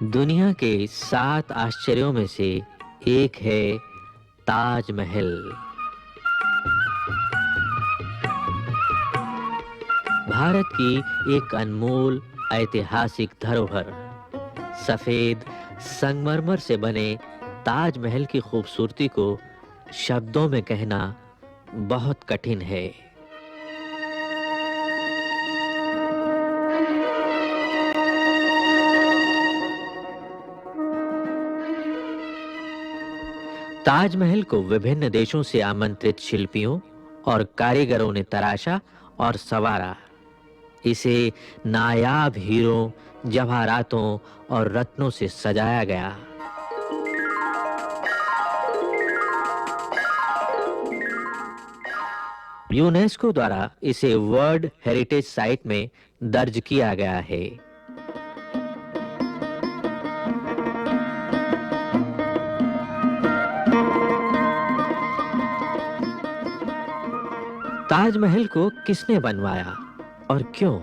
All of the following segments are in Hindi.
दुनिया के 7 आश्चर्यों में से एक है ताजमहल। भारत की एक अनमोल ऐतिहासिक धरोहर। सफेद संगमरमर से बने ताजमहल की खूबसूरती को शब्दों में कहना बहुत कठिन है। ताजमहल को विभिन्न देशों से आमंत्रित शिल्पियों और कारीगरों ने तराशा और संवारा। इसे नायाब हीरों, जवाहरातों और रत्नों से सजाया गया। यूनेस्को द्वारा इसे वर्ल्ड हेरिटेज साइट में दर्ज किया गया है। ताजमहल को किसने बनवाया और क्यों?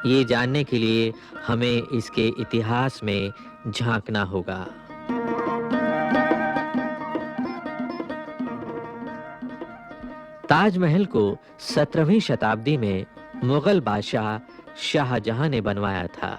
ये जानने के लिए हमें इसके इतिहास में झांकना होगा। ताजमहल को 17वीं शताब्दी में मुगल बादशाह शाहजहां ने बनवाया था।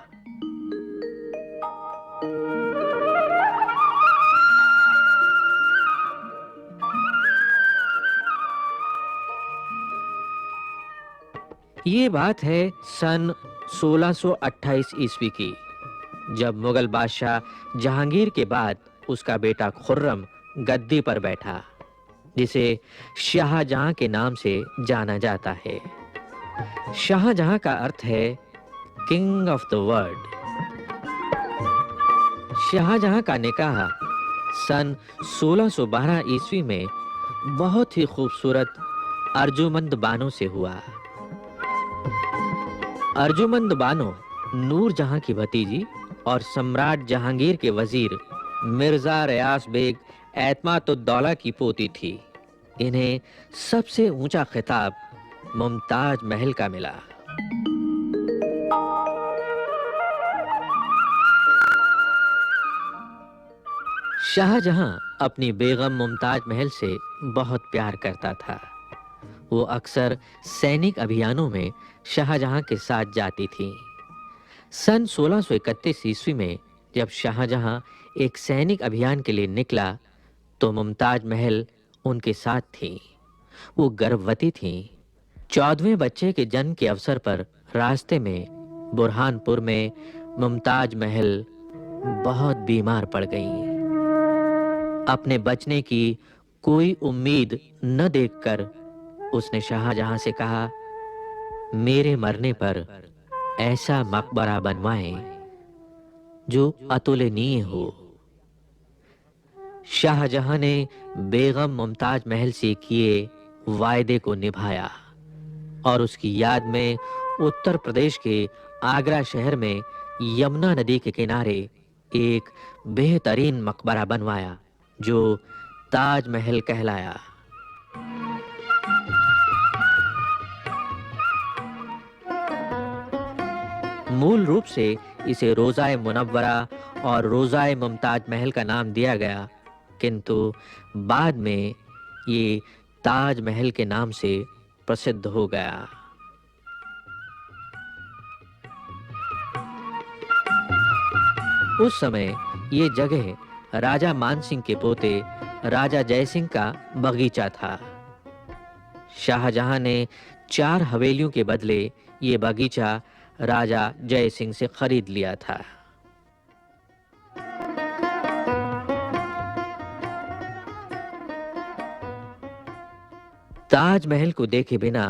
ये बात है सन 1628 ईस्वी की, जब मुगल बादशाह जहांगीर के बाद उसका बेटा खुर्रम गद्दी पर बैठा, जिसे शाहजहां के नाम से जाना जाता है। शाहजहां का अर्थ है king of the world. Shahjahan का निकाह सन 1612 ईस्वी में बहुत ही खूबसूरत अर्जुमंद बानो से हुआ। अर्जुमंद बानो नूरजहां की भतीजी और सम्राट जहांगीर के वजीर मिर्जा रियास बेग एतमातुद्दौला की पोती थी। इन्हें सबसे ऊंचा खिताब मुमताज महल का मिला। शाहजहां अपनी बेगम मुमताज महल से बहुत प्यार करता था। वो अक्सर सैनिक अभियानों में शाहजहां के साथ जाती थी। सन 1631 ईस्वी में जब शाहजहां एक सैनिक अभियान के लिए निकला, तो मुमताज महल उनके साथ थी। वो गर्भवती थीं। 14वें बच्चे के जन्म के अवसर पर रास्ते में बुरहानपुर में मुमताज महल बहुत बीमार पड़ गईं। अपने बचने की कोई उम्मीद न देखकर उसने शाहजहां से कहा, मेरे मरने पर ऐसा मकबरा बनवाएं जो अतुलनीय हो। शाहजहां ने बेगम मुमताज महल से किए वायदे को निभाया और उसकी याद में उत्तर प्रदेश के आगरा शहर में यमुना नदी के किनारे एक बेहतरीन मकबरा बनवाया, जो ताजमहल कहलाया। मूल रूप से इसे रोज़ाए मुनव्वरा और रोज़ाए मुमताज महल का नाम दिया गया, किंतु बाद में ये ताजमहल के नाम से प्रसिद्ध हो गया। उस समय ये जगह राजा मानसिंह के पोते राजा जयसिंह का बगीचा था। शाहजहां ने 4 हवेलियों के बदले ये बगीचा राजा जयसिंह से खरीद लिया था। ताजमहल को देखे बिना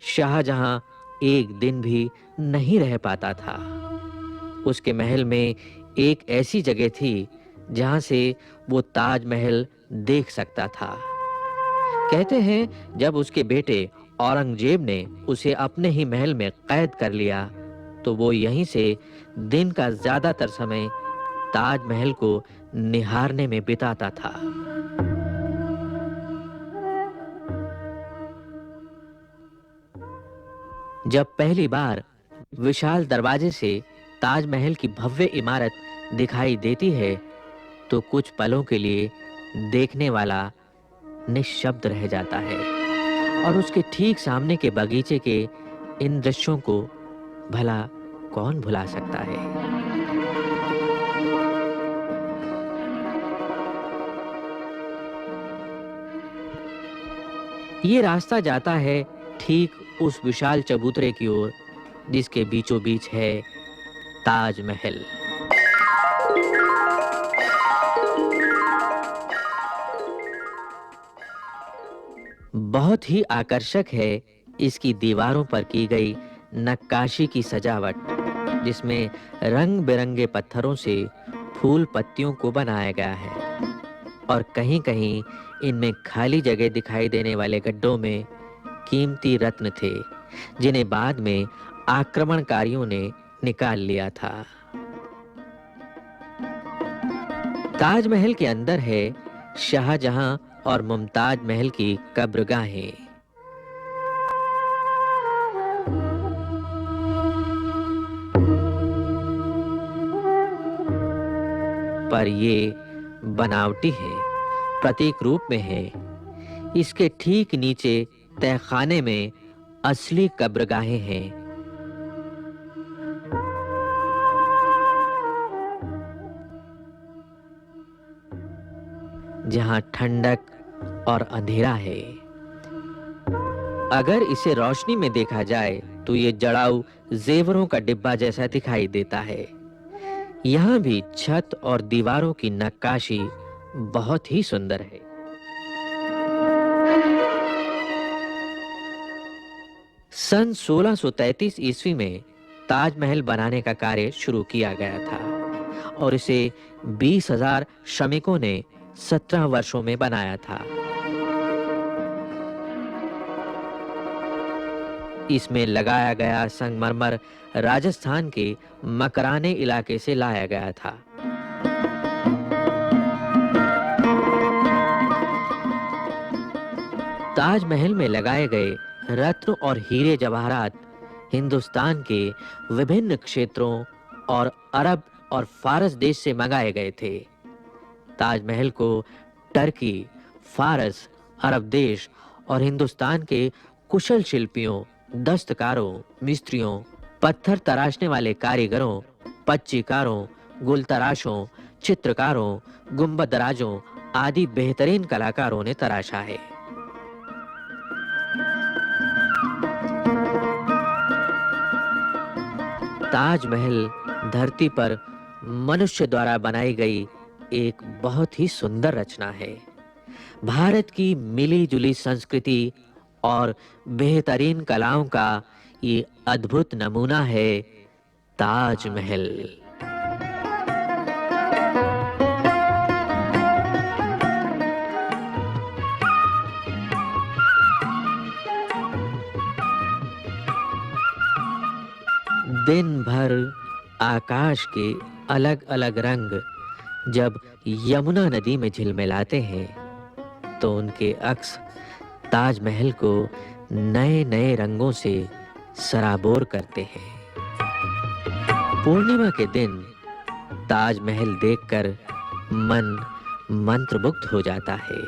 शाहजहां एक दिन भी नहीं रह पाता था। उसके महल में एक ऐसी जगह थी जहां से वो ताजमहल देख सकता था। कहते हैं जब उसके बेटे औरंगजेब ने उसे अपने ही महल में कैद कर लिया, तो वो यहीं से दिन का ज्यादातर समय ताजमहल को निहारने में बिताता था। जब पहली बार विशाल दरवाजे से ताजमहल की भव्य इमारत दिखाई देती है तो कुछ पलों के लिए देखने वाला निश्शब्द रह जाता है और उसके ठीक सामने के बगीचे के इन दृश्यों को भला कौन भुला सकता है। ये रास्ता जाता है ठीक उस विशाल चबूतरे की ओर जिसके बीचों बीच है ताजमहल। बहुत ही आकर्षक है इसकी दीवारों पर की गई नक्काशी की सजावट, जिसमें रंग-बिरंगे पत्थरों से फूल पत्तियों को बनाया गया है और कहीं-कहीं इनमें खाली जगह दिखाई देने वाले गड्ढों में कीमती रत्न थे, जिन्हें बाद में आक्रमणकारियों ने निकाल लिया था। ताजमहल के अंदर है शाहजहां और मुमताज महल की कब्रगाहें। पर ये बनावटी है, प्रतीक रूप में है। इसके ठीक नीचे तहखाने में असली कब्रगाहें हैं। जहां ठंडक और अंधेरा है। अगर इसे रोशनी में देखा जाए तो ये जड़ाऊ जेवरों का डिब्बा जैसा दिखाई देता है। यहाँ भी छत और दीवारों की नक्काशी बहुत ही सुंदर है। सन 1633 ईस्वी में ताजमहल बनाने का कार्य शुरू किया गया था और इसे 20,000 श्रमिकों ने 17 वर्षों में बनाया था। इसमें लगाया गया संगमरमर राजस्थान के मकराने इलाके से लाया गया था। ताजमहल में लगाए गए रत्न और हीरे जवाहरात हिंदुस्तान के विभिन्न क्षेत्रों और अरब और फारस देश से मंगाए गए थे। ताजमहल को टर्की, फारस, अरब देश और हिंदुस्तान के कुशल शिल्पियों, दस्तकारों, मिस्त्रियों, पत्थर तराशने वाले कारीगरों, पच्चीकारों, गुलतराशों, चित्रकारों, गुंबदराजों आदि बेहतरीन कलाकारों ने तराशा है। ताजमहल धरती पर मनुष्य द्वारा बनाई गई एक बहुत ही सुंदर रचना है। भारत की मिली-जुली संस्कृति और बेहतरीन कलाओं का ये अद्भुत नमूना है ताजमहल। दिन भर आकाश के अलग-अलग रंग जब यमुना नदी में झिलमिलाते हैं तो उनके अक्स ताजमहल को नए-नए रंगों से सराबोर करते हैं। पूर्णिमा के दिन ताजमहल देखकर मन मंत्रमुग्ध हो जाता है।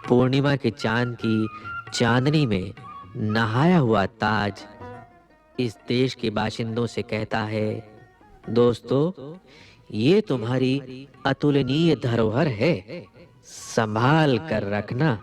पूर्णिमा के चांद की चांदनी में नहाया हुआ ताज इस देश के बाशिंदों से कहता है, दोस्तों, ये तुम्हारी अतुलनीय धरोहर है, संभाल कर रखना।